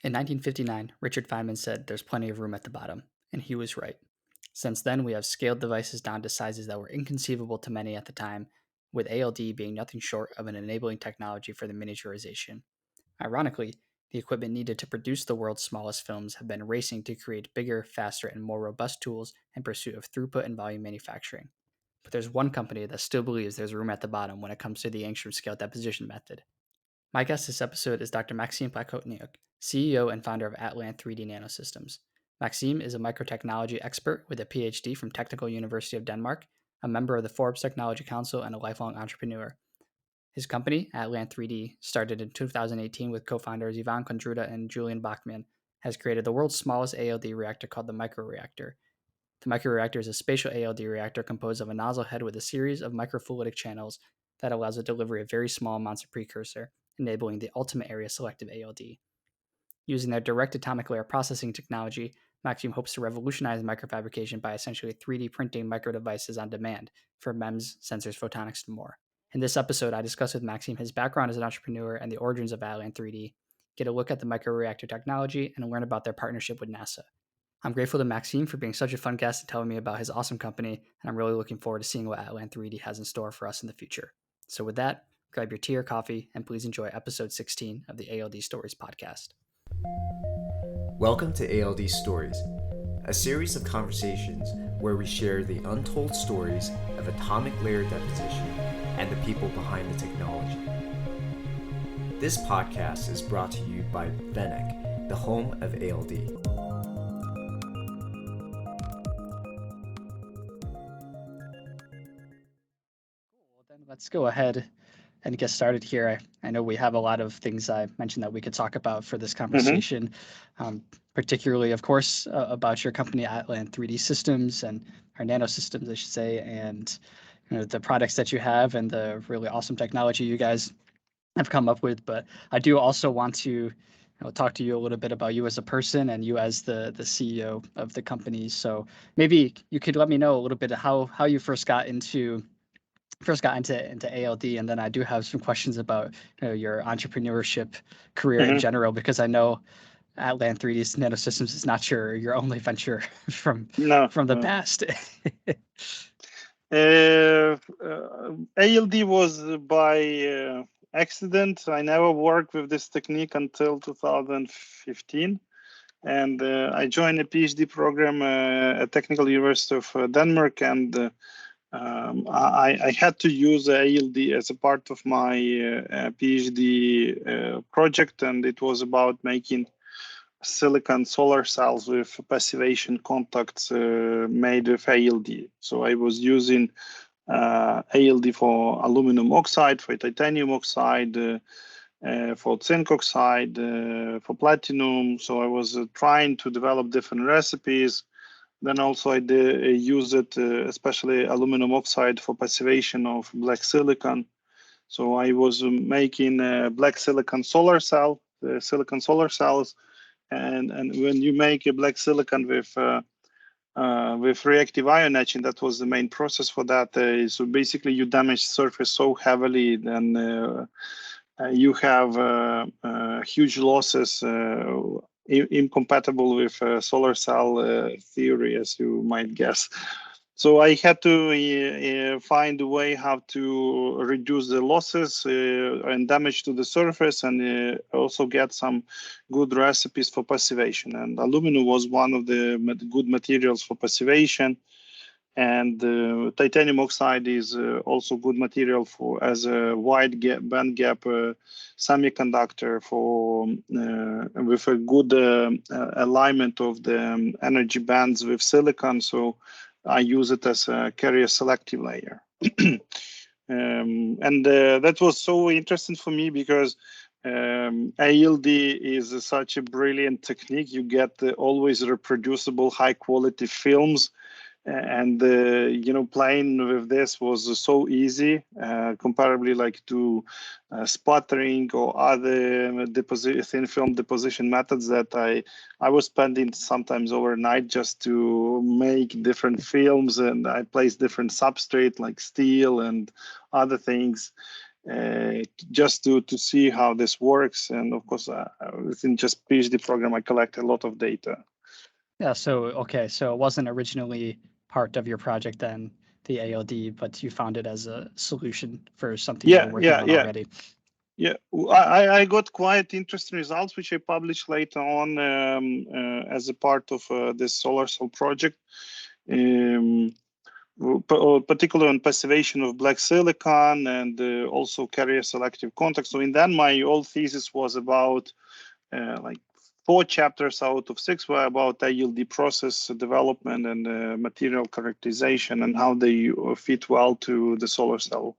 In 1959, Richard Feynman said there's plenty of room at the bottom, and he was right. Since then, we have scaled devices down to sizes that were inconceivable to many at the time, with ALD being nothing short of an enabling technology for the miniaturization. Ironically, the equipment needed to produce the world's smallest films have been racing to create bigger, faster, and more robust tools in pursuit of throughput and volume manufacturing. But there's one company that still believes there's room at the bottom when it comes to the angstrom scale deposition method. My guest this episode is Dr. Maksym Plakhotnyuk, CEO and founder of Atlant 3D Nanosystems. Maksym is a microtechnology expert with a PhD from Technical University of Denmark, a member of the Forbes Technology Council, and a lifelong entrepreneur. His company, Atlant 3D, started in 2018 with co-founders Ivan Kondruta and Julian Bachmann, has created the world's smallest ALD reactor called the Microreactor. The microreactor is a spatial ALD reactor composed of a nozzle head with a series of microfluidic channels that allows the delivery of very small amounts of precursor, enabling the ultimate area-selective ALD. Using their direct atomic layer processing technology, Maksym hopes to revolutionize microfabrication by essentially 3D printing microdevices on demand for MEMS, sensors, photonics, and more. In this episode, I discuss with Maksym his background as an entrepreneur and the origins of Atlant 3D, get a look at the microreactor technology, and learn about their partnership with NASA. I'm grateful to Maksym for being such a fun guest and telling me about his awesome company, and I'm really looking forward to seeing what Atlant 3D has in store for us in the future. So with that, grab your tea or coffee, and please enjoy episode 16 of the ALD Stories podcast. Welcome to ALD Stories, a series of conversations where we share the untold stories of atomic layer deposition and the people behind the technology. This podcast is brought to you by Venek, the home of ALD. Well, then let's go ahead and get started here. I know we have a lot of things I mentioned that we could talk about for this conversation, particularly, of course, about your company, Atlant 3D Systems, and our Nanosystems, I should say, and the products that you have and the really awesome technology you guys have come up with. But I do also want to talk to you a little bit about you as a person and you as the CEO of the company. So maybe you could let me know a little bit of how you first got into ALD, and then I do have some questions about your entrepreneurship career in general, because I know Atlant 3D Nanosystems is not your only venture from the past. ALD was by accident. I never worked with this technique until 2015. And I joined a PhD program at Technical University of Denmark, and I had to use ALD as a part of my PhD project, and it was about making silicon solar cells with passivation contacts made with ALD. So I was using ALD for aluminum oxide, for titanium oxide, for zinc oxide, for platinum. So I was trying to develop different recipes. Then also I use it, especially aluminum oxide, for passivation of black silicon. So I was making a black silicon solar cell, silicon solar cells, and when you make a black silicon with reactive ion etching, that was the main process for that. So basically, you damage surface so heavily, then you have huge losses. Incompatible with solar cell theory, as you might guess. So I had to find a way how to reduce the losses and damage to the surface, and also get some good recipes for passivation. And aluminum was one of the good materials for passivation. And titanium oxide is also good material for as a wide band gap semiconductor for with a good alignment of the energy bands with silicon. So I use it as a carrier selective layer. And that was so interesting for me because ALD is such a brilliant technique. You get always reproducible, high quality films. And playing with this was so easy, comparably like to sputtering or other thin film deposition methods that I was spending sometimes overnight just to make different films, and I placed different substrate like steel and other things. just to see how this works. And of course, within just PhD program, I collect a lot of data. Yeah, so okay, so it wasn't originally part of your project then, the ALD, but you found it as a solution for something you were working on already. Yeah, I got quite interesting results, which I published later on as a part of this solar cell project, particularly on passivation of black silicon and also carrier selective contacts. So in that, my whole thesis was about like 4 chapters out of 6 were about ALD process development and material characterization and how they fit well to the solar cell,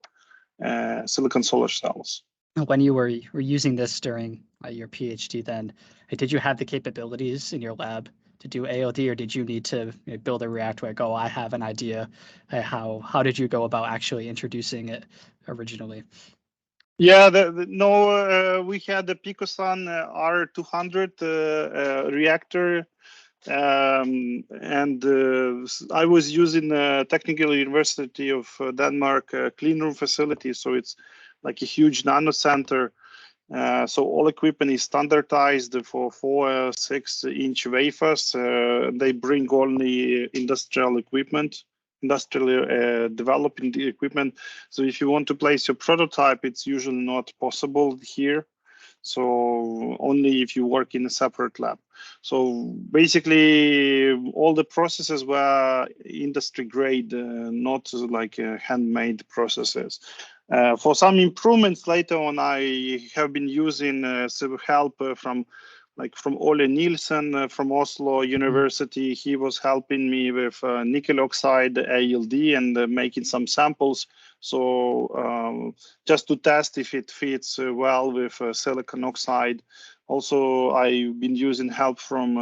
silicon solar cells. When you were using this during your PhD, then did you have the capabilities in your lab to do ALD, or did you need to build a reactor? Like, oh, I have an idea. How did you go about actually introducing it originally? Yeah, we had the Picosun R200 reactor, and I was using Technical University of Denmark clean room facility, so it's like a huge nano center. So all equipment is standardized for 4 6-inch wafers. They bring only industrial equipment, industrially developing the equipment. So if you want to place your prototype, it's usually not possible here. So only if you work in a separate lab. So basically all the processes were industry grade, not like handmade processes. For some improvements later on, I have been using some help from Ole Nielsen from Oslo University. He was helping me with nickel oxide ALD and making some samples. So just to test if it fits well with silicon oxide. Also, I've been using help from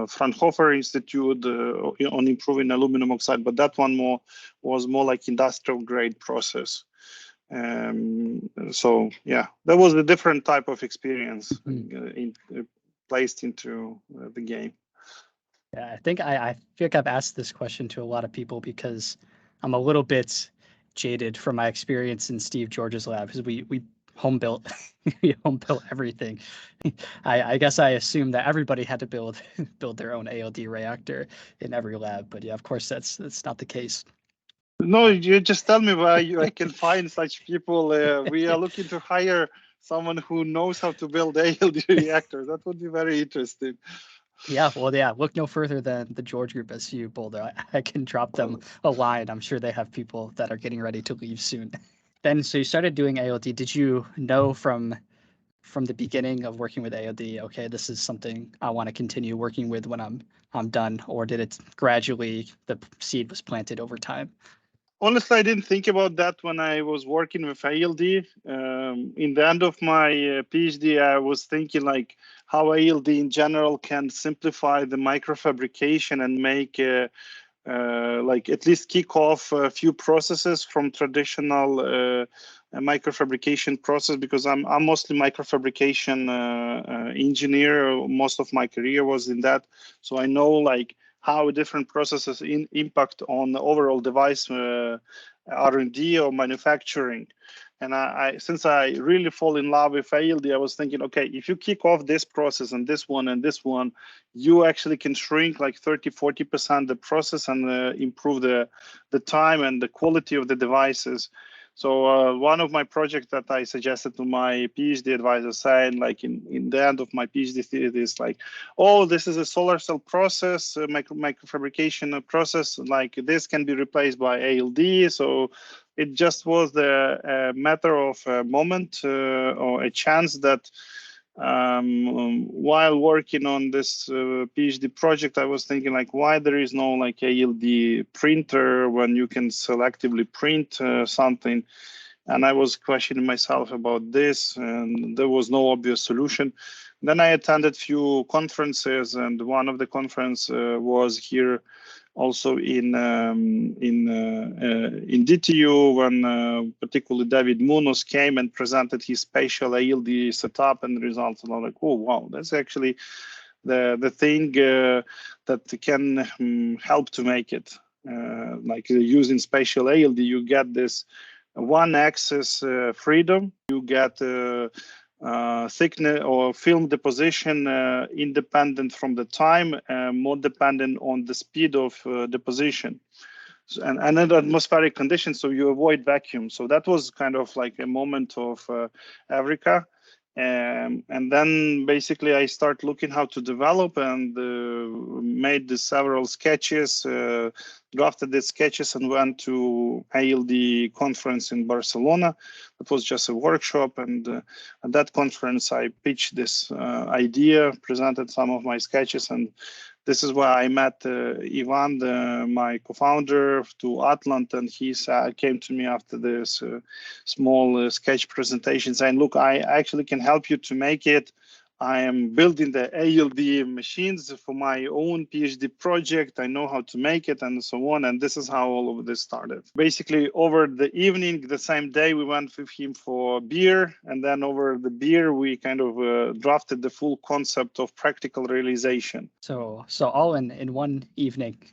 Fraunhofer Institute on improving aluminum oxide, but that one was more like industrial grade process. So yeah, that was a different type of experience placed into the game. Yeah, I think I feel like I've asked this question to a lot of people because I'm a little bit jaded from my experience in Steve George's lab, because we home built we home built everything. I guess I assumed that everybody had to build their own ALD reactor in every lab, but yeah, of course that's not the case. No, you just tell me where I can find such people. We are looking to hire someone who knows how to build ALD reactors. That would be very interesting. Yeah, well, yeah, look no further than the George Group SU Boulder. I can drop them a line. I'm sure they have people that are getting ready to leave soon. Then, so you started doing ALD. Did you know from the beginning of working with ALD, okay, this is something I want to continue working with when I'm done, or did it gradually, the seed was planted over time? Honestly, I didn't think about that when I was working with ALD. In the end of my PhD, I was thinking like how ALD in general can simplify the microfabrication and make like at least kick off a few processes from traditional microfabrication process, because I'm mostly microfabrication engineer. Most of my career was in that, so I know like how different processes impact on the overall device R&D or manufacturing. And since I really fall in love with ALD, I was thinking, okay, if you kick off this process and this one, you actually can shrink like 30-40% the process and improve the time and the quality of the devices. So one of my projects that I suggested to my PhD advisor said, like in the end of my PhD thesis, like, oh, this is a solar cell process, microfabrication process, like this can be replaced by ALD. So it just was the matter of a moment or a chance that while working on this PhD project, I was thinking like, why there is no like ALD printer when you can selectively print something. And I was questioning myself about this, and there was no obvious solution. Then I attended few conferences, and one of the conference was here also in DTU, when particularly David Munoz came and presented his spatial ALD setup and results. And I'm like, oh wow, that's actually the thing that can help to make it. Like using spatial ALD, you get this one axis freedom. You get thickness or film deposition independent from the time, more dependent on the speed of deposition. And under atmospheric conditions, so you avoid vacuum. So that was kind of like a moment of Eureka. And then basically I start looking how to develop and made the several sketches, drafted the sketches and went to ALD conference in Barcelona. It was just a workshop, and at that conference I pitched this idea, presented some of my sketches, and this is where I met Ivan, my co-founder, to Atlant, and he came to me after this small sketch presentation saying, look, I actually can help you to make it. I am building the ALD machines for my own PhD project. I know how to make it and so on. And this is how all of this started. Basically, over the evening, the same day, we went with him for beer. And then over the beer, we kind of drafted the full concept of practical realization. So all in one evening,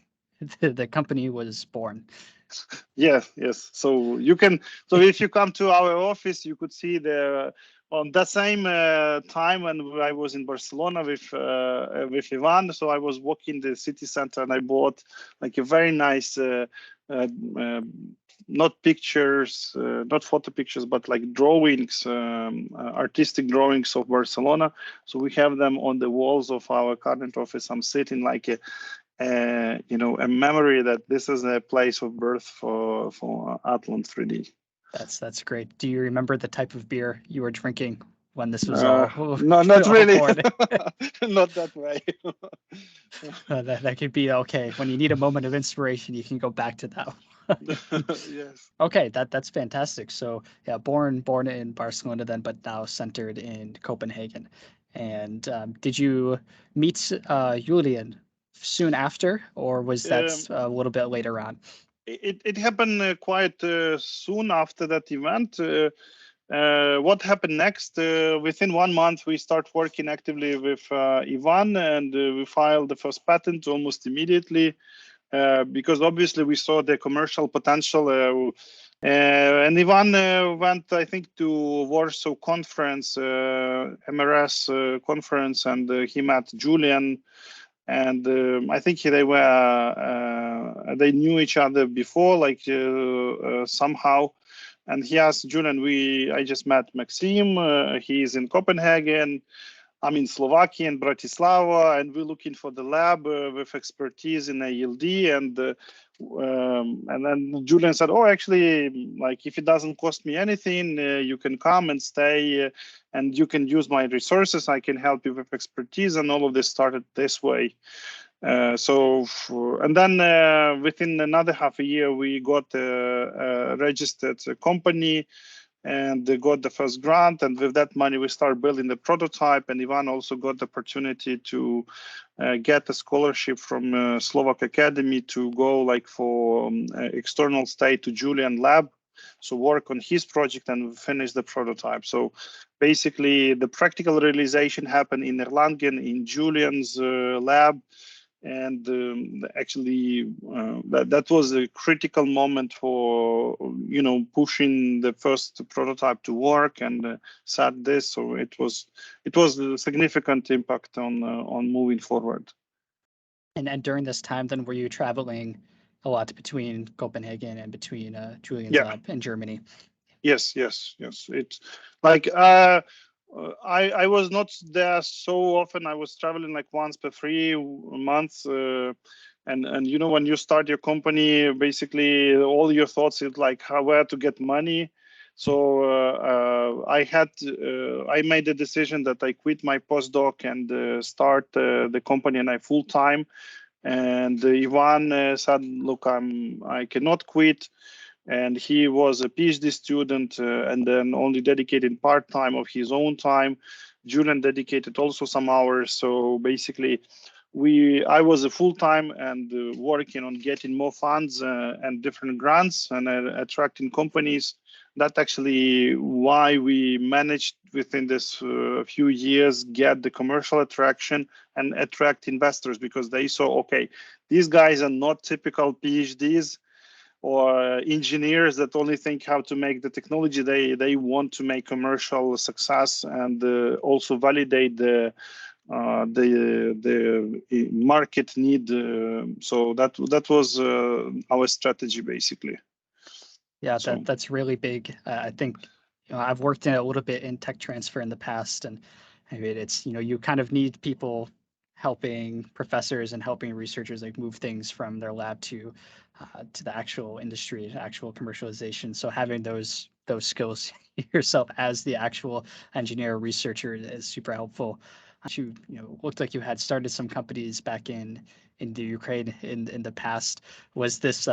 the company was born. Yes. So if you come to our office, you could see on that same time when I was in Barcelona with Ivan. So I was walking the city center and I bought like a very nice, not pictures, not photo pictures, but like drawings, artistic drawings of Barcelona. So we have them on the walls of our current office. I'm sitting like a memory that this is a place of birth for Atlant 3D. That's great. Do you remember the type of beer you were drinking when this was all? No, not all really. born? Not that way. That could be okay. When you need a moment of inspiration, you can go back to that. Yes. Okay, that's fantastic. So yeah, born in Barcelona then, but now centered in Copenhagen. And did you meet Julian soon after, or was that a little bit later on? It happened quite soon after that event. What happened next? Within 1 month, we start working actively with Ivan, and we filed the first patent almost immediately because obviously we saw the commercial potential. And Ivan went, I think, to Warsaw conference, MRS conference, and he met Julian. And I think they knew each other before, like somehow. And he asked Julian, I just met Maksym. He's in Copenhagen. I'm in Slovakia and Bratislava, and we're looking for the lab with expertise in ALD. And then Julian said, "Oh, actually, like if it doesn't cost me anything, you can come and stay, and you can use my resources. I can help you with expertise." And all of this started this way. And then within another half a year, we got a registered company and they got the first grant, and with that money we started building the prototype. And Ivan also got the opportunity to get a scholarship from Slovak Academy to go like for external stay to Julian lab, so work on his project and finish the prototype. So basically the practical realization happened in Erlangen in Julian's lab. And actually that was a critical moment for pushing the first prototype to work and set this. So it was a significant impact on moving forward. And during this time, then were you traveling a lot between Copenhagen and between Julian's lab in Germany? Yes. It's like I was not there so often. I was traveling like once per 3 months. And when you start your company, basically all your thoughts is like where to get money. So I made the decision that I quit my postdoc and start the company and I full time. And Ivan said, "Look, I cannot quit." And he was a PhD student and then only dedicated part-time of his own time. Julian dedicated also some hours. So basically, I was a full-time and working on getting more funds and different grants and attracting companies. That's actually why we managed within this few years get the commercial attraction and attract investors, because they saw, okay, these guys are not typical PhDs. or engineers that only think how to make the technology. They want to make commercial success and also validate the market need. So that was our strategy basically. Yeah, So that's really big. I think I've worked in a little bit in tech transfer in the past, and I mean it's you kind of need people helping professors and helping researchers like move things from their lab to the actual industry, to actual commercialization. So having those skills yourself as the actual engineer or researcher is super helpful. You looked like you had started some companies back in the Ukraine in the past. Was this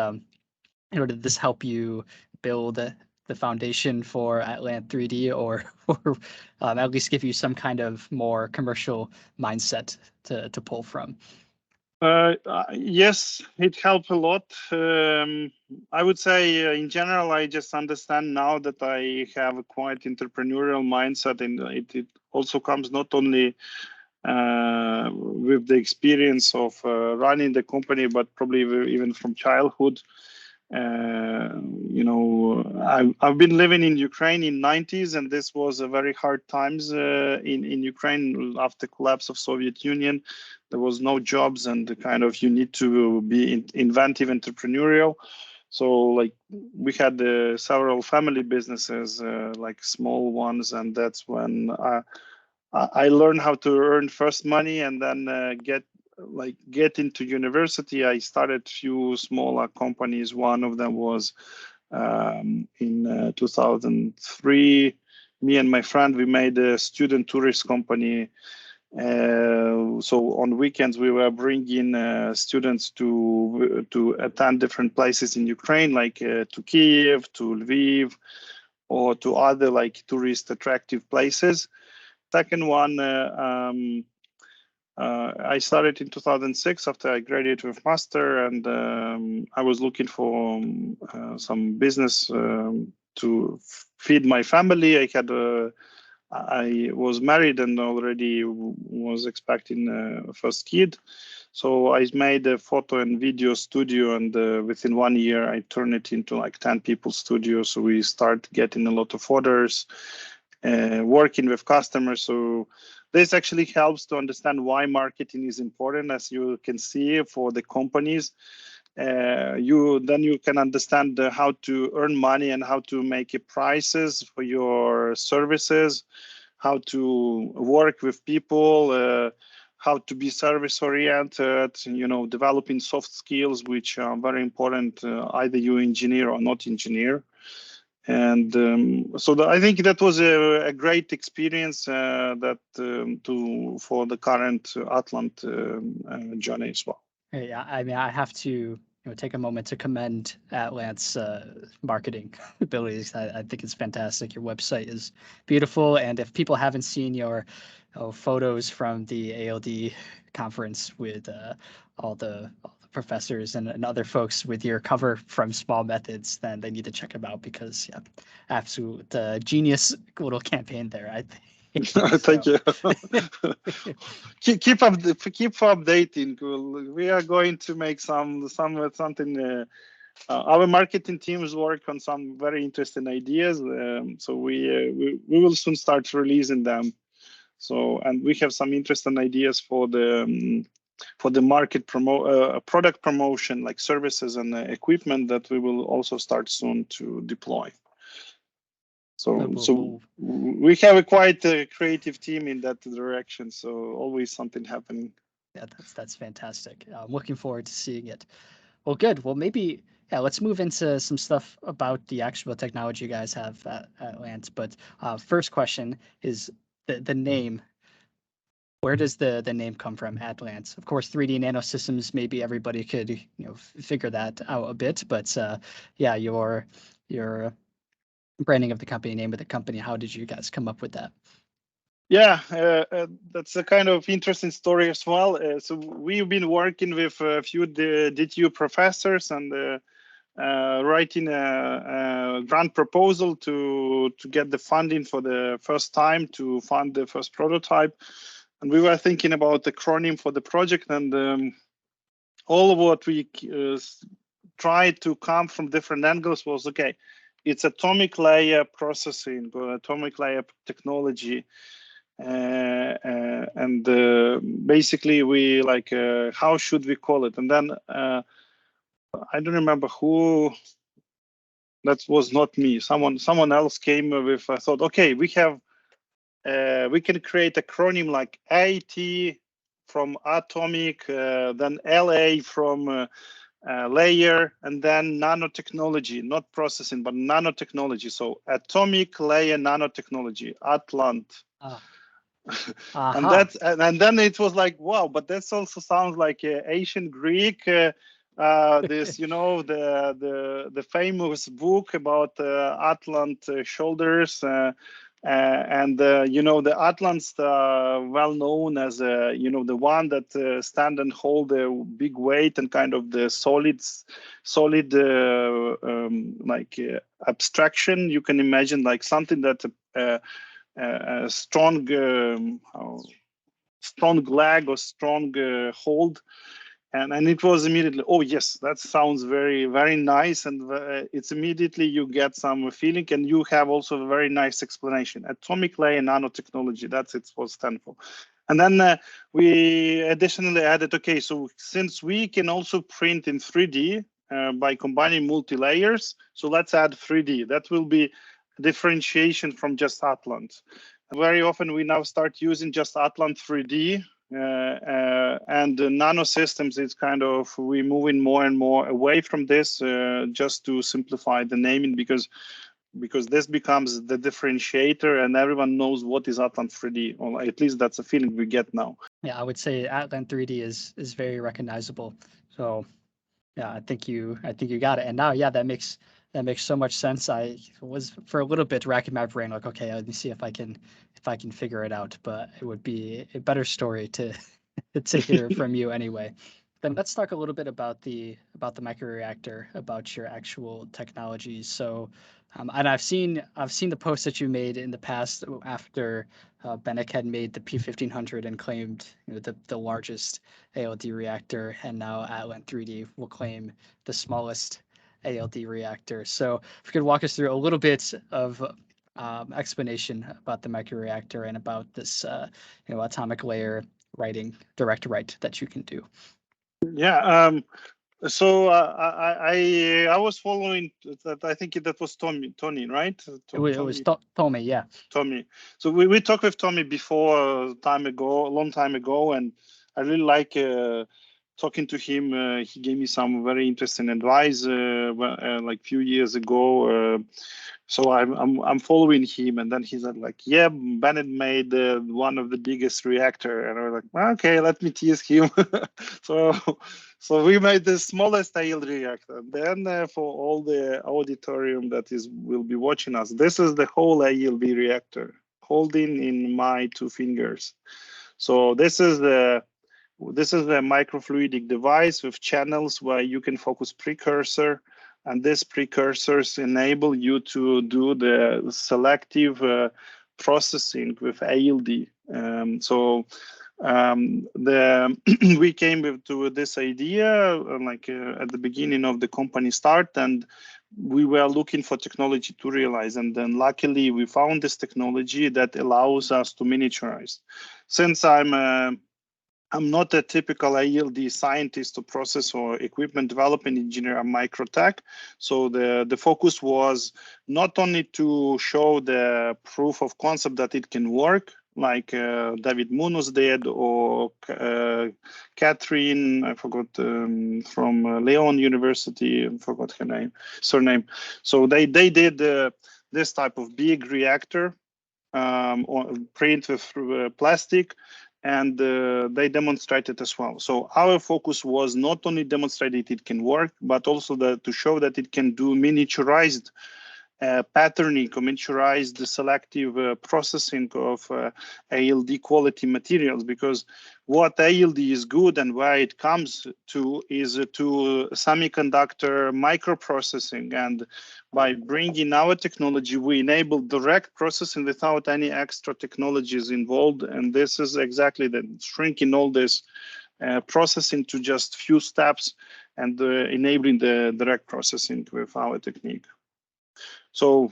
did this help you build the foundation for Atlant 3D, or at least give you some kind of more commercial mindset to pull from? yes, it helped a lot. I would say in general, I just understand now that I have a quite entrepreneurial mindset, and it also comes not only with the experience of running the company, but probably even from childhood. I've been living in Ukraine in 90s, and this was a very hard times in Ukraine after collapse of Soviet Union. There was no jobs, and kind of you need to be inventive, entrepreneurial. So like we had several family businesses, like small ones, and that's when I learned how to earn first money, and then get into university. I started few smaller companies. One of them was in 2003. Me and my friend, we made a student tourist company. So on weekends we were bringing students to attend different places in Ukraine, like to Kiev, to Lviv, or to other like tourist attractive places. Second one, I started in 2006 after I graduated with master, and I was looking for some business to feed my family. I was married and already was expecting a first kid. So I made a photo and video studio, and within 1 year I turned it into like 10 people studio. So we start getting a lot of orders, working with customers. So this actually helps to understand why marketing is important, as you can see for the companies. You can understand how to earn money and how to make prices for your services, how to work with people, how to be service oriented, developing soft skills, which are very important, either you engineer or not engineer. And I think that was a great experience for the current Atlant journey as well. Yeah, I mean, I have to take a moment to commend Atlant's marketing abilities. I think it's fantastic. Your website is beautiful, and if people haven't seen your photos from the ALD conference with all the professors and other folks with your cover from Small Methods, then they need to check them out because yeah, absolute genius little campaign there. I think. Thank you. keep updating. We are going to make something. Our marketing teams work on some very interesting ideas, so we will soon start releasing them. So, and we have some interesting ideas for the market product promotion, like services and equipment, that we will also start soon to deploy. So we have a quite creative team in that direction. So always something happening. Yeah, that's fantastic. I'm looking forward to seeing it. Well, good. Well, maybe let's move into some stuff about the actual technology you guys have at Atlant. But first question is the name. Where does the name come from, Atlant? Of course, 3D Nanosystems. Maybe everybody could figure that out a bit. But yeah, your branding of the company, name of the company. How did you guys come up with that? Yeah, that's a kind of interesting story as well. So we've been working with a few DTU professors and writing a grant proposal to get the funding for the first time to fund the first prototype. And we were thinking about the acronym for the project, and all of what we tried to come from different angles was, okay, it's atomic layer processing or atomic layer technology. And basically we like, how should we call it? And then I don't remember who, that was not me. Someone else came with, I thought, okay, we can create acronym like AT from atomic, then LA from layer, and then nanotechnology, not processing, but nanotechnology. So atomic layer nanotechnology, Atlant. And Aha. that's and then it was like, wow, but that also sounds like ancient Greek. This, the famous book about Atlant shoulders. And the Atlants well known as the one that stand and hold a big weight and kind of the solid abstraction. You can imagine like something that a strong leg or strong hold. And it was immediately, oh yes, that sounds very, very nice. And it's immediately you get some feeling, and you have also a very nice explanation. Atomic layer nanotechnology, that's it was stand for. And then we additionally added, okay, so since we can also print in 3D by combining multi-layers, so let's add 3D. That will be differentiation from just Atlant. Very often we now start using just Atlant 3D. And Nanosystems, it's kind of, we're moving more and more away from this just to simplify the naming, because this becomes the differentiator and everyone knows what is Atlant 3D, or at least that's a feeling we get now. Yeah, I would say Atlant 3D is very recognizable. So yeah, I think you got it. And now, yeah, that makes so much sense. I was for a little bit racking my brain, like, okay, let me see if I can figure it out. But it would be a better story to to hear from you anyway. Then let's talk a little bit about the microreactor, about your actual technologies. So, and I've seen the posts that you made in the past after Benek had made the P1500 and claimed the largest ALD reactor, and now Atlant 3D will claim the smallest ALD reactor. So, if you could walk us through a little bit of explanation about the microreactor and about this atomic layer direct write that you can do. Yeah. So I was following that. I think that was Tony, right? It was Tommy, yeah. Tommy. So we talked with Tommy before a long time ago, and I really like talking to him. He gave me some very interesting advice like few years ago. So I'm following him, and then he said like, yeah, Bennett made one of the biggest reactor, and I was like, well, okay, let me tease him. So we made the smallest ALD reactor. Then for all the auditorium that will be watching us, this is the whole ALD reactor holding in my 2 fingers. So this is the microfluidic device with channels where you can focus precursor, and these precursors enable you to do the selective processing with ALD. We came to this idea at the beginning of the company start, and we were looking for technology to realize, and then luckily we found this technology that allows us to miniaturize. Since I'm not a typical ALD scientist or process or equipment development engineer, I'm microtech. So the focus was not only to show the proof of concept that it can work, like David Munoz did, or Catherine, I forgot, from Leon University, I forgot her surname. So they did this type of big reactor, or print with plastic, and they demonstrated as well. So our focus was not only demonstrate it can work, but also to show that it can do miniaturized patterning, or miniaturized selective processing of ALD quality materials. Because what ALD is good and where it comes to is to semiconductor microprocessing, and by bringing our technology, we enable direct processing without any extra technologies involved. And this is exactly the shrinking all this processing to just few steps and enabling the direct processing with our technique. So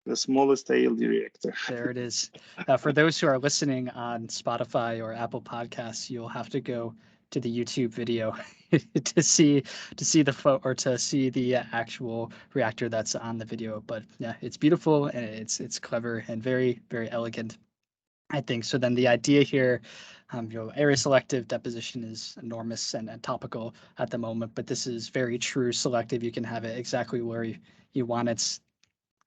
the smallest ALD reactor. There it is. For those who are listening on Spotify or Apple Podcasts, you'll have to go to the YouTube video to see to see the actual reactor that's on the video. But yeah, it's beautiful and it's clever and very elegant, I think. So then the idea here, area selective deposition is enormous and topical at the moment, but this is very true selective. You can have it exactly where you want it.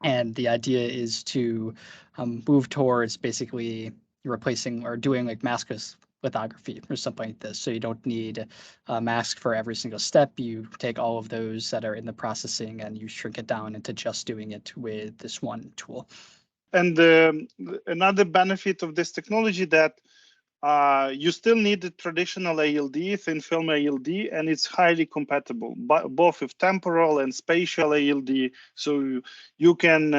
And the idea is to move towards basically replacing or doing like maskless lithography or something like this. So you don't need a mask for every single step. You take all of those that are in the processing and you shrink it down into just doing it with this one tool. And another benefit of this technology that you still need the traditional ALD, thin film ALD, and it's highly compatible, both with temporal and spatial ALD. So you can,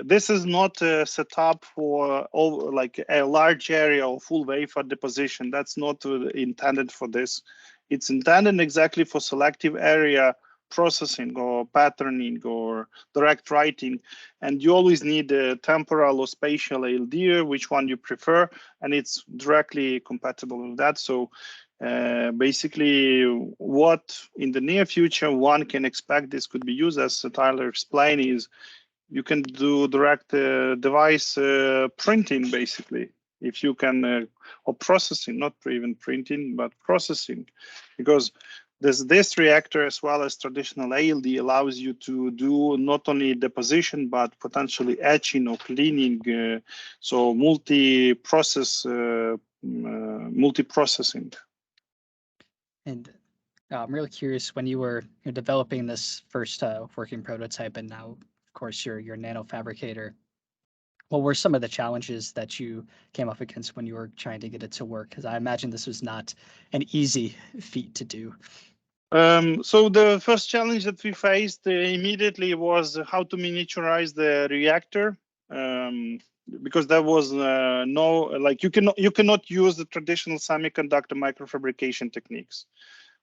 this is not set up for like a large area or full wafer deposition. That's not intended for this. It's intended exactly for selective area processing or patterning or direct writing, and you always need a temporal or spatial ALD, which one you prefer, and it's directly compatible with that. So basically what in the near future one can expect this could be used, as Tyler explained, is you can do direct device printing, basically, if you can, or processing, not even printing, but processing, because this reactor, as well as traditional ALD, allows you to do not only deposition, but potentially etching or cleaning, so multi-processing. And I'm really curious, when you're developing this first working prototype, and now, of course, your Nanofabricator, what were some of the challenges that you came up against when you were trying to get it to work? Because I imagine this was not an easy feat to do. So the first challenge that we faced immediately was how to miniaturize the reactor, because there was no, like, you cannot use the traditional semiconductor microfabrication techniques,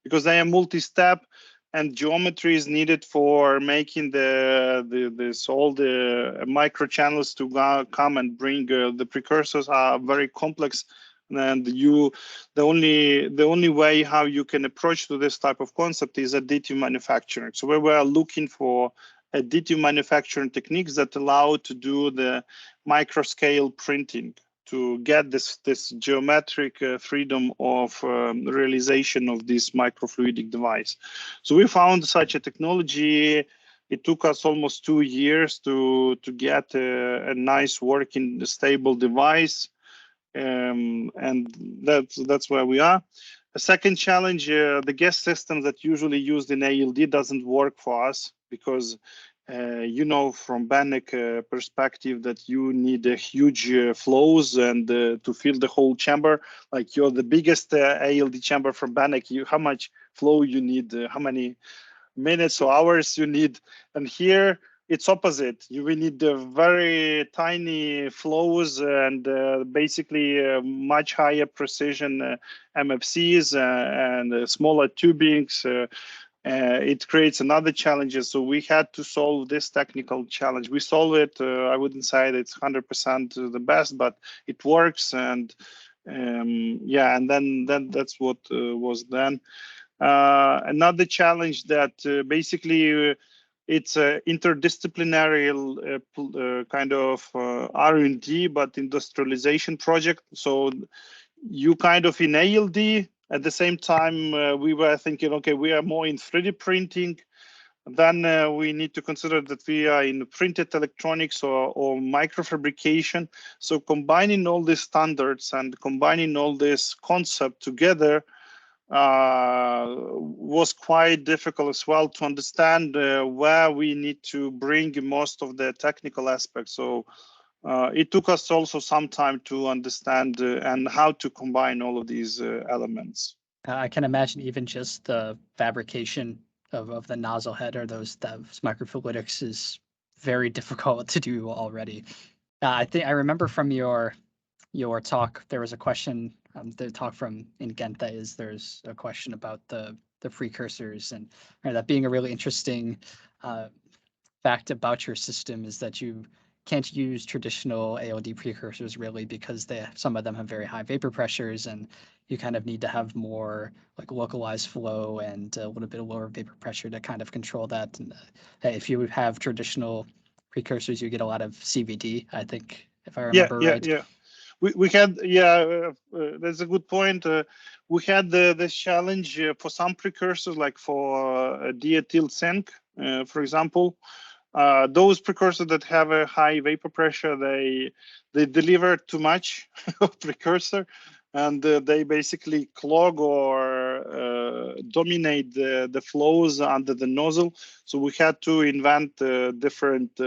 because they are multi-step and geometry is needed for making all the micro channels to come and bring the precursors are very complex. And the only way how you can approach to this type of concept is additive manufacturing. So we were looking for additive manufacturing techniques that allow to do the micro scale printing to get this geometric freedom of realization of this microfluidic device. So we found such a technology. It took us almost 2 years to get a nice working stable device. And that's where we are. A second challenge, the gas system that usually used in ALD doesn't work for us, because from Bannock perspective that you need a huge flows and to fill the whole chamber. Like, you're the biggest ALD chamber from Bannock, how much flow you need, how many minutes or hours you need. And here it's opposite. You will need very tiny flows and basically much higher precision MFCs and smaller tubings. It creates another challenge. So we had to solve this technical challenge. We solved it. I wouldn't say that it's 100% the best, but it works. And and then that's what was done. Another challenge that basically it's an interdisciplinary kind of R&D, but industrialization project. So you kind of in ALD, at the same time, we were thinking, okay, we are more in 3D printing. Then we need to consider that we are in printed electronics or microfabrication. So combining all these standards and combining all this concept together was quite difficult as well to understand where we need to bring most of the technical aspects. So it took us also some time to understand and how to combine all of these elements. I can imagine even just the fabrication of the nozzle head or those microfluidics is very difficult to do already. I think I remember from your talk, there was a question the talk from in Ghent that is there's a question about the precursors and that being a really interesting fact about your system is that you can't use traditional ALD precursors really because some of them have very high vapor pressures and you kind of need to have more like localized flow and a little bit of lower vapor pressure to kind of control that. And if you would have traditional precursors, you get a lot of CVD, I think, if I remember right. Yeah. We had that's a good point. We had this challenge for some precursors, like for diethyl zinc, for example. Those precursors that have a high vapor pressure, they deliver too much of precursor, and they basically clog or dominate the flows under the nozzle. So we had to invent different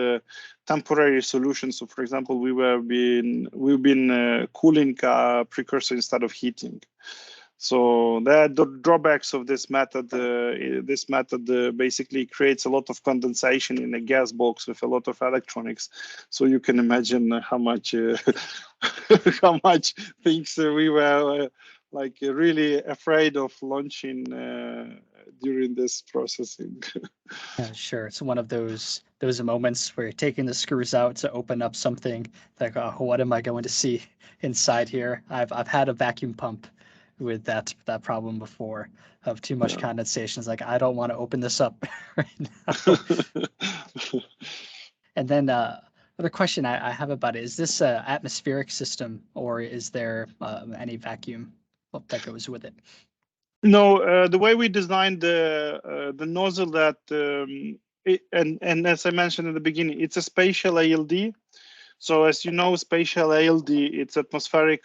temporary solutions. So, for example, we've been cooling precursor instead of heating. So the drawbacks of this method. This method basically creates a lot of condensation in a gas box with a lot of electronics. So you can imagine how much how much things we were like really afraid of launching during this processing. Yeah, sure. It's one of those moments where you're taking the screws out to open up something like, oh, what am I going to see inside here? I've had a vacuum pump with that problem before of too much condensation. It's like I don't want to open this up right now. And then another question I have about it is this an atmospheric system or is there any vacuum that goes with it? No, the way we designed the nozzle that and as I mentioned in the beginning, it's a spatial ALD. So as you know, spatial ALD, it's atmospheric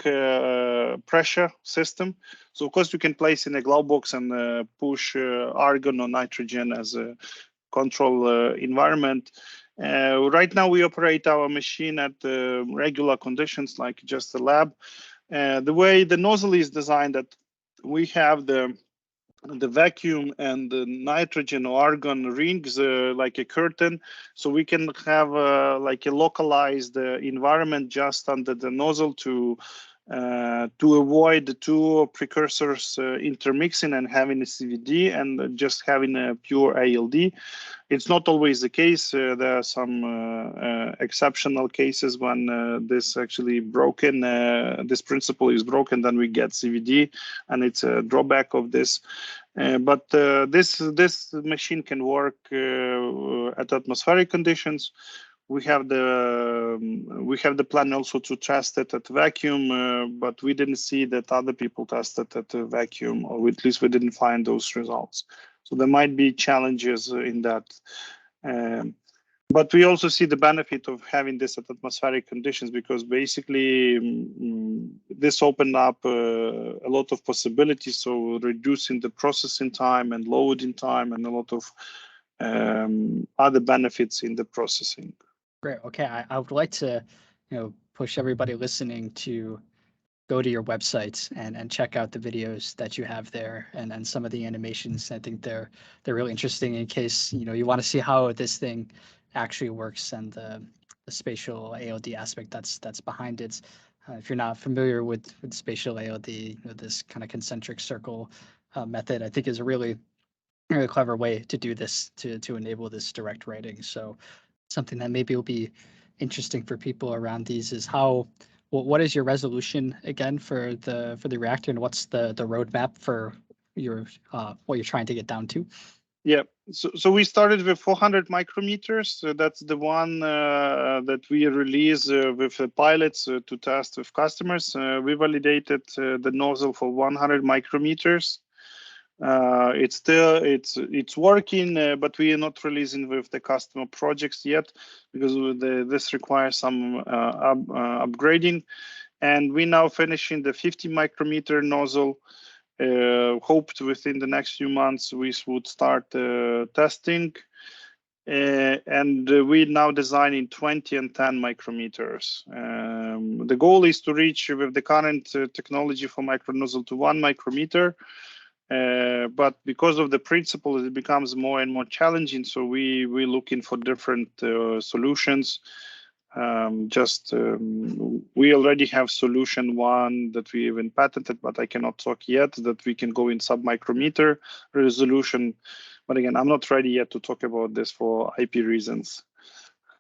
pressure system. So of course you can place in a glove box and push argon or nitrogen as a control environment. Right now we operate our machine at regular conditions, like just a lab. The way the nozzle is designed, that we have the vacuum and the nitrogen or argon rings like a curtain, so we can have like a localized environment just under the nozzle to avoid the two precursors intermixing and having a CVD and just having a pure ALD. It's not always the case. There are some exceptional cases when this actually broken, this principle is broken, then we get CVD, and it's a drawback of this. But this machine can work at atmospheric conditions. We have the plan also to test it at vacuum, but we didn't see that other people tested at vacuum, or at least we didn't find those results. So there might be challenges in that. But we also see the benefit of having this at atmospheric conditions, because basically this opened up a lot of possibilities. So reducing the processing time and loading time and a lot of other benefits in the processing. Great. Okay. I would like to, push everybody listening to go to your website and check out the videos that you have there and some of the animations. I think they're really interesting in case, you want to see how this thing actually works and the spatial ALD aspect that's behind it. If you're not familiar with spatial ALD, this kind of concentric circle method, I think is a really, really clever way to do this to enable this direct writing. So something that maybe will be interesting for people around these is what is your resolution again for the reactor, and what's the roadmap for your what you're trying to get down to? Yeah, so we started with 400 micrometers. So that's the one that we release with pilots to test with customers. We validated the nozzle for 100 micrometers. It's still it's working, but we are not releasing with the customer projects yet, because this requires some upgrading. And we now finishing the 50 micrometer nozzle. Hoped within the next few months we would start testing. And we're now designing 20 and 10 micrometers. The goal is to reach with the current technology for micro nozzle to 1 micrometer. But because of the principle, it becomes more and more challenging. So we're looking for different solutions. We already have solution one that we even patented, but I cannot talk yet, that we can go in sub-micrometer resolution. But again, I'm not ready yet to talk about this for IP reasons.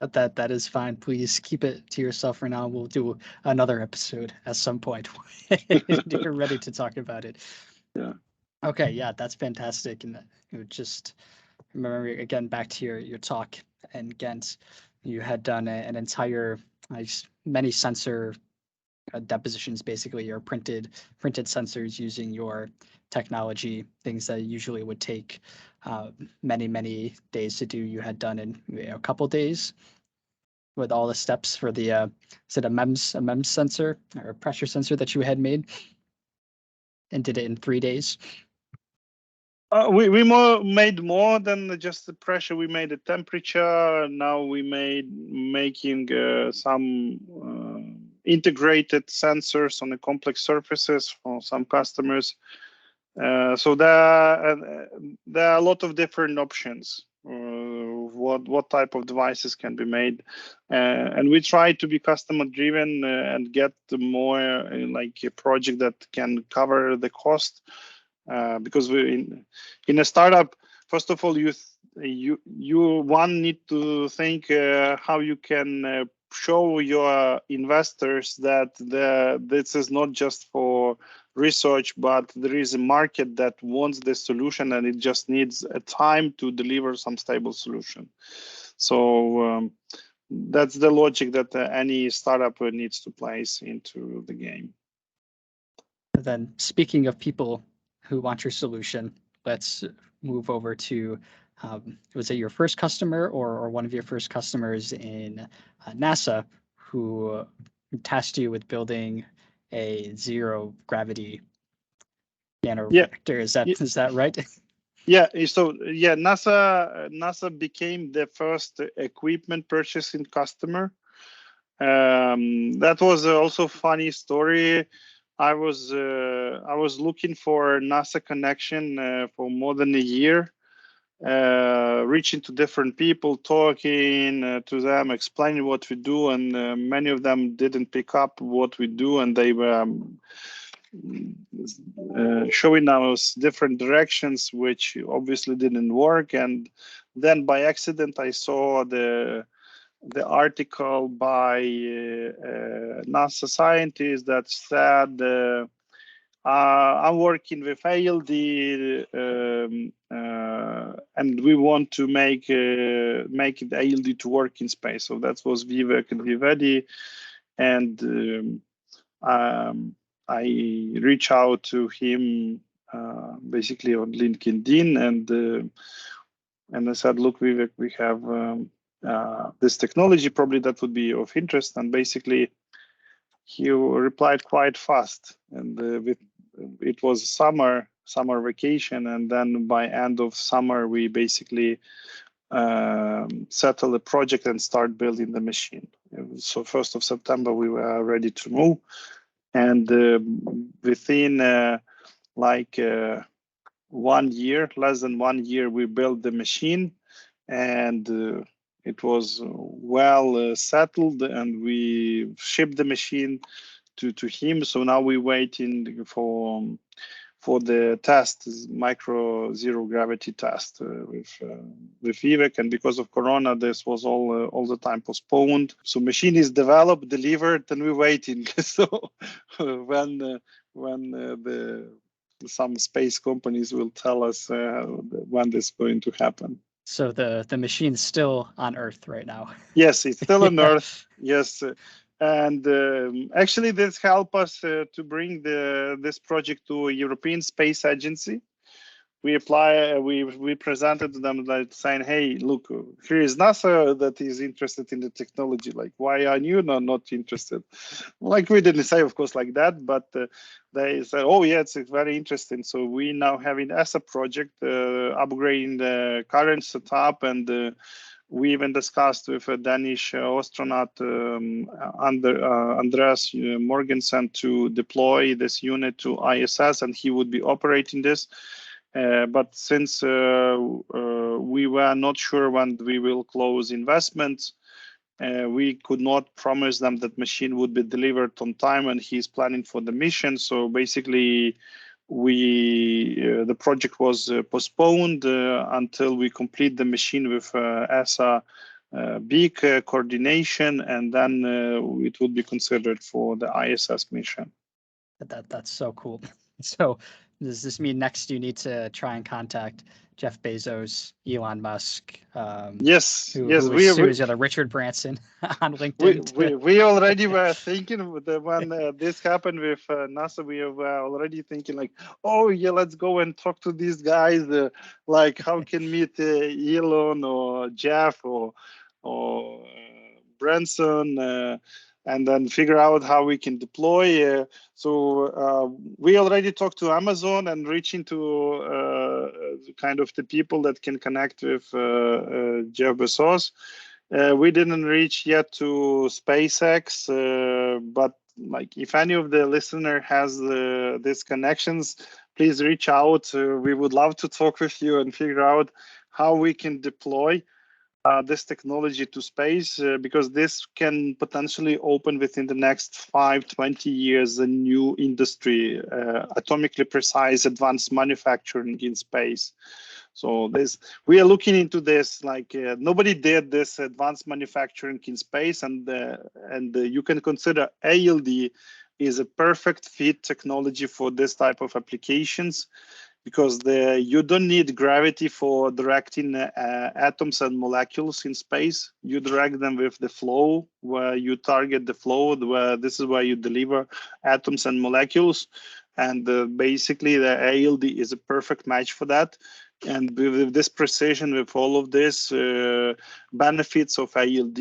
That is fine. Please keep it to yourself for now. We'll do another episode at some point. You're ready to talk about it. Yeah. Okay, yeah, that's fantastic. And just remember again back to your talk in Ghent, you had done an entire many sensor depositions, basically your printed sensors using your technology, things that usually would take many days to do. You had done in a couple days with all the steps for the is it a MEMS sensor or a pressure sensor that you had made, and did it in 3 days. We made more than just the pressure. We made the temperature. Now we making some integrated sensors on the complex surfaces for some customers. So there are a lot of different options. What type of devices can be made, and we try to be customer driven and get more like a project that can cover the cost. Because we in a startup, first of all, you need to think how you can show your investors that this is not just for research, but there is a market that wants this solution, and it just needs a time to deliver some stable solution. So that's the logic that any startup needs to place into the game. And then, speaking of people who want your solution, let's move over to was it your first customer or one of your first customers in NASA who tasked you with building a zero gravity nanoreactor? Is that right? Yeah, so yeah, NASA became the first equipment purchasing customer. That was also a funny story. I was looking for NASA connection for more than a year, reaching to different people, talking to them, explaining what we do, and many of them didn't pick up what we do, and they were showing us different directions, which obviously didn't work. And then by accident, I saw the article by NASA scientists that said, I'm working with ALD, and we want to make it ALD to work in space. So that was Vivek and Vivedi, and I reach out to him basically on LinkedIn, and I said, look, Vivek, we have this technology, probably that would be of interest. And basically he replied quite fast, and it was summer vacation, and then by end of summer we basically settle the project and start building the machine. So 1st of September we were ready to move, and within 1 year, less than 1 year, we built the machine, and it was well settled, and we shipped the machine to him. So now we're waiting for the test, micro zero gravity test with Vivek, and because of Corona, this was all the time postponed. So machine is developed, delivered, and we're waiting. So when some space companies will tell us when this is going to happen. So the machine's still on Earth right now. Yes, it's still on Earth. Yes, and actually, this helped us to bring this project to a European Space Agency. We presented to them that saying, hey, look, here is NASA that is interested in the technology. Like, why are you not interested? Like, we didn't say, of course, like that, but they said, oh, yeah, it's very interesting. So we now having as a project upgrading the current setup, and we even discussed with a Danish astronaut, Andreas Morgensen, to deploy this unit to ISS, and he would be operating this. But since we were not sure when we will close investments, We could not promise them that machine would be delivered on time, and he's planning for the mission. So basically, the project was postponed until we complete the machine with ESA big coordination, and then it would be considered for the ISS mission. That's so cool. So does this mean next you need to try and contact Jeff Bezos, Elon Musk, Yes, who yes, is who is the other Richard Branson on LinkedIn? we already were thinking when this happened with NASA. We were already thinking like, oh yeah, let's go and talk to these guys. Like how can meet Elon or Jeff or Branson. And then figure out how we can deploy. So we already talked to Amazon and reaching to kind of the people that can connect with Jeff Bezos. We didn't reach yet to SpaceX, but like if any of the listener has these connections, please reach out. We would love to talk with you and figure out how we can deploy this technology to space, because this can potentially open within the next 5-20 years a new industry, atomically precise advanced manufacturing in space. So we are looking into this like nobody did this advanced manufacturing in space, and you can consider ALD is a perfect fit technology for this type of applications, because you don't need gravity for directing atoms and molecules in space. You direct them with the flow, where you target the flow, where this is where you deliver atoms and molecules. And basically the ALD is a perfect match for that. And with this precision, with all of this benefits of ALD,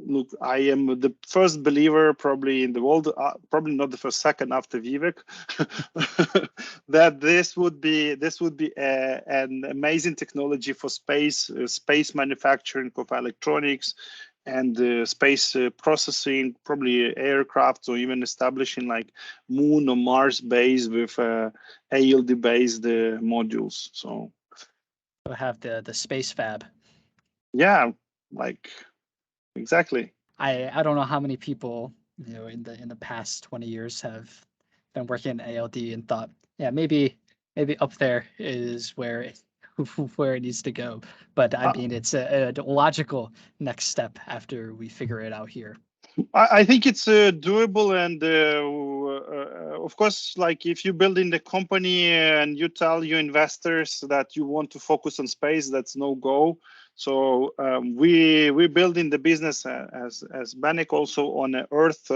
look, I am the first believer probably in the world, probably not the first, second after Vivek, that this would be an amazing technology for space manufacturing of electronics and space processing, probably aircraft, or even establishing like Moon or Mars base with ALD based modules. So We'll have the space fab. yeah, like exactly. I don't know how many people in the past 20 years have been working in ALD and thought, yeah, maybe up there is where it needs to go. But I mean, it's a logical next step after we figure it out here. I think it's doable, and of course, like if you build in the company and you tell your investors that you want to focus on space, that's no go. So we build in the business as Banek also on Earth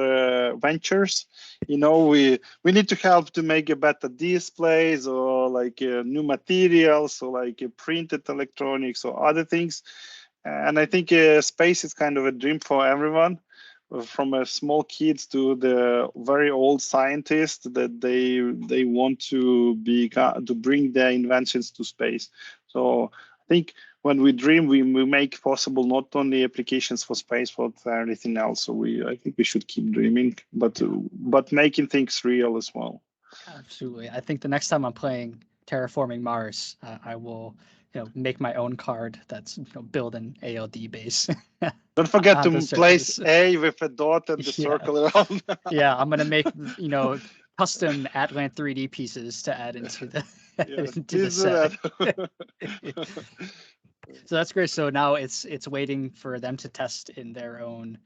ventures. We need to help to make a better displays, or like new materials, or like printed electronics or other things. And I think space is kind of a dream for everyone, from a small kids to the very old scientists, that they want to bring their inventions to space. So I think when we dream, we make possible not only applications for space, but everything else. So I think we should keep dreaming, but making things real as well. Absolutely. I think the next time I'm playing Terraforming Mars, I will make my own card that's build an ALD base. Don't forget to place A with a dot and the circle around. Yeah, I'm gonna make custom Atlant 3D pieces to add into the into the set. So that's great. So now it's waiting for them to test in their own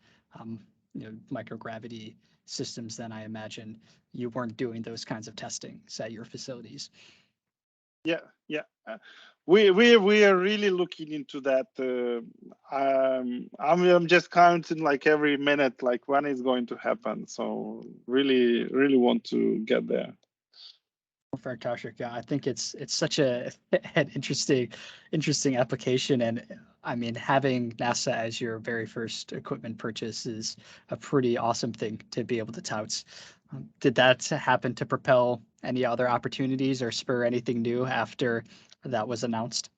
microgravity systems. Then I imagine you weren't doing those kinds of testings at your facilities. Yeah. We are really looking into that. I'm just counting like every minute, like when it's going to happen. So really want to get there. Fantastic. Yeah, I think it's such an interesting application, and I mean, having NASA as your very first equipment purchase is a pretty awesome thing to be able to tout. Did that happen to propel any other opportunities or spur anything new after that was announced?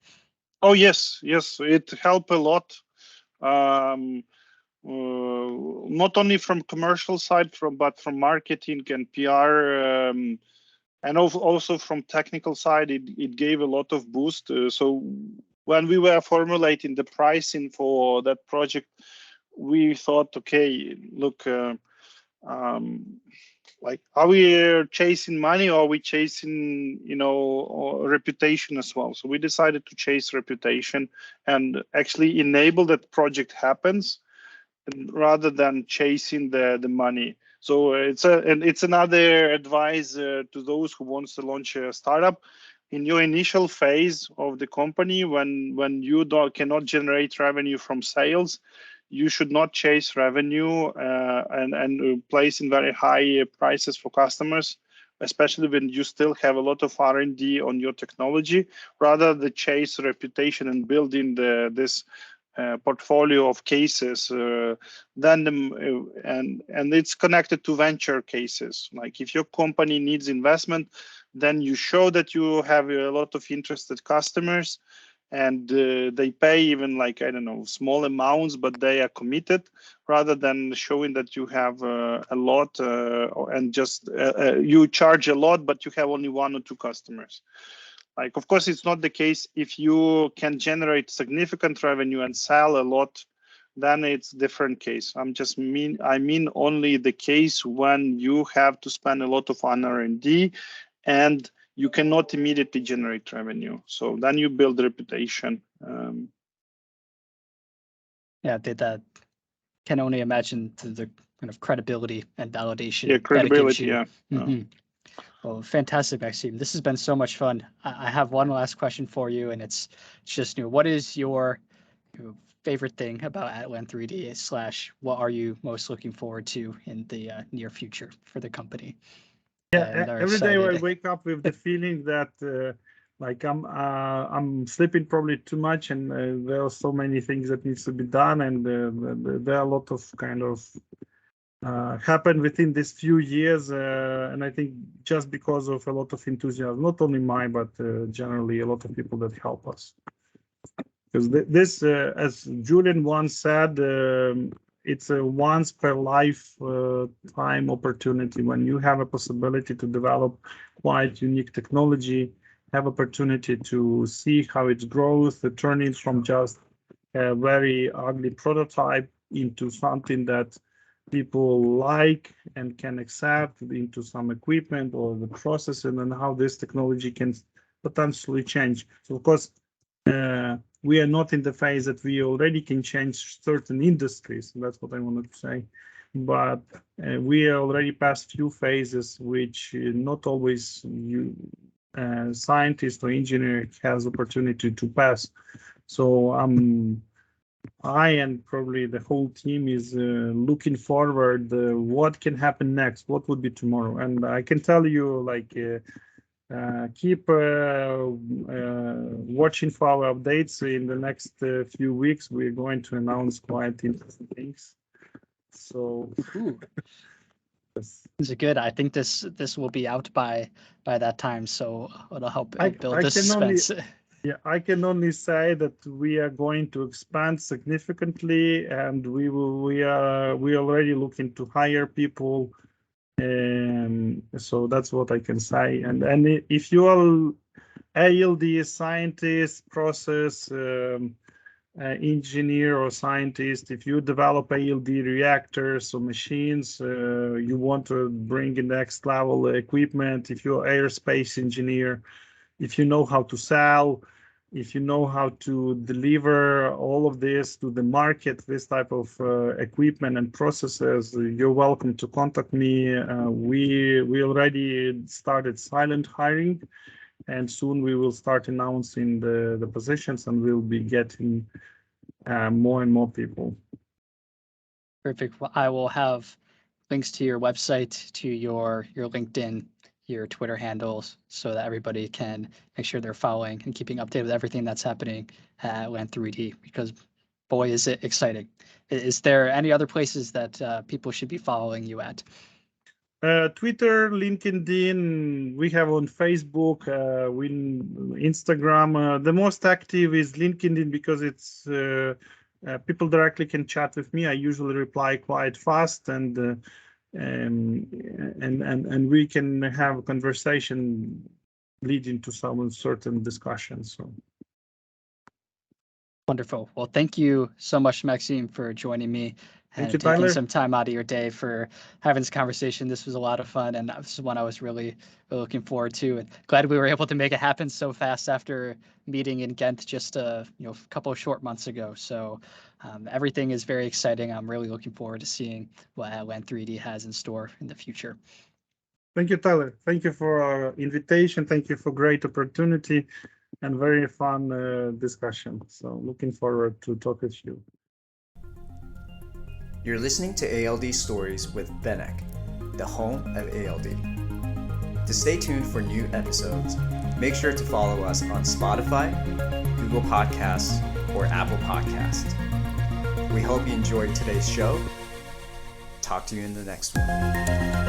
Oh yes, it helped a lot. Not only from commercial side, but from marketing and PR. And also from technical side, it gave a lot of boost. So when we were formulating the pricing for that project, we thought, okay, look, like, are we chasing money, or are we chasing, reputation as well? So we decided to chase reputation and actually enable that project happens, rather than chasing the money. So it's another advice to those who wants to launch a startup. In your initial phase of the company, when you cannot generate revenue from sales, you should not chase revenue and place in very high prices for customers, especially when you still have a lot of R&D on your technology. Rather than chase reputation and building this portfolio of cases, and it's connected to venture cases. Like, if your company needs investment, then you show that you have a lot of interested customers, and they pay even, like, I don't know, small amounts, but they are committed, rather than showing that you have a lot and just you charge a lot, but you have only 1 or 2 customers. Like, of course, it's not the case if you can generate significant revenue and sell a lot, then it's different case. I mean only the case when you have to spend a lot of on R&D and you cannot immediately generate revenue. So then you build reputation. Yeah, that can only imagine the kind of credibility and validation Yeah, that it gives credibility. you. Yeah. Well, fantastic, Maksym. This has been so much fun. I have one last question for you, and it's just, what is your favorite thing about Atlant 3D / what are you most looking forward to in the near future for the company? Yeah, every day I wake up with the feeling that like I'm sleeping probably too much, and there are so many things that needs to be done, and there are a lot of kind of happened within these few years, and I think just because of a lot of enthusiasm, not only mine, but generally a lot of people that help us. Because this, as Julian once said, it's a once per lifetime opportunity when you have a possibility to develop quite unique technology, have opportunity to see how it grows, to turn it from just a very ugly prototype into something that people like and can accept, into some equipment or the process, and then how this technology can potentially change. So of course, we are not in the phase that we already can change certain industries. That's what I wanted to say. But we are already past few phases, which not always scientist or engineer has opportunity to pass. So I and probably the whole team is looking forward what can happen next, what would be tomorrow. And I can tell you, like, keep watching for our updates. In the next few weeks, we're going to announce quite interesting things. So this is good. I think this will be out by that time, so it'll help build the suspense. Yeah, I can only say that we are going to expand significantly, and we are already looking to hire people. So that's what I can say. And if you are ALD scientist, process engineer or scientist, if you develop ALD reactors or machines, you want to bring in next level equipment, if you're aerospace engineer, if you know how to sell, if you know how to deliver all of this to the market, this type of equipment and processes, you're welcome to contact me. We already started silent hiring, and soon we will start announcing the positions, and we'll be getting more and more people. Perfect. Well, I will have links to your website, to your LinkedIn, your Twitter handles, so that everybody can make sure they're following and keeping updated with everything that's happening at Atlant 3D, because boy, is it exciting. Is there any other places that people should be following you at? Twitter, LinkedIn, we have on Facebook, Instagram. The most active is LinkedIn because it's people directly can chat with me. I usually reply quite fast, and we can have a conversation leading to some certain discussions. So Wonderful. Well, thank you so much, Maksym, for joining me and you, taking Tyler. some time out of your day for having this conversation. This was a lot of fun, and this is one I was really looking forward to. And glad we were able to make it happen so fast after meeting in Ghent just a couple of short months ago. So everything is very exciting. I'm really looking forward to seeing what Atlant 3D has in store in the future. Thank you, Tyler. Thank you for our invitation. Thank you for great opportunity and very fun discussion. So looking forward to talk with you. You're listening to ALD Stories with Benek, the home of ALD. To stay tuned for new episodes, make sure to follow us on Spotify, Google Podcasts, or Apple Podcasts. We hope you enjoyed today's show. Talk to you in the next one.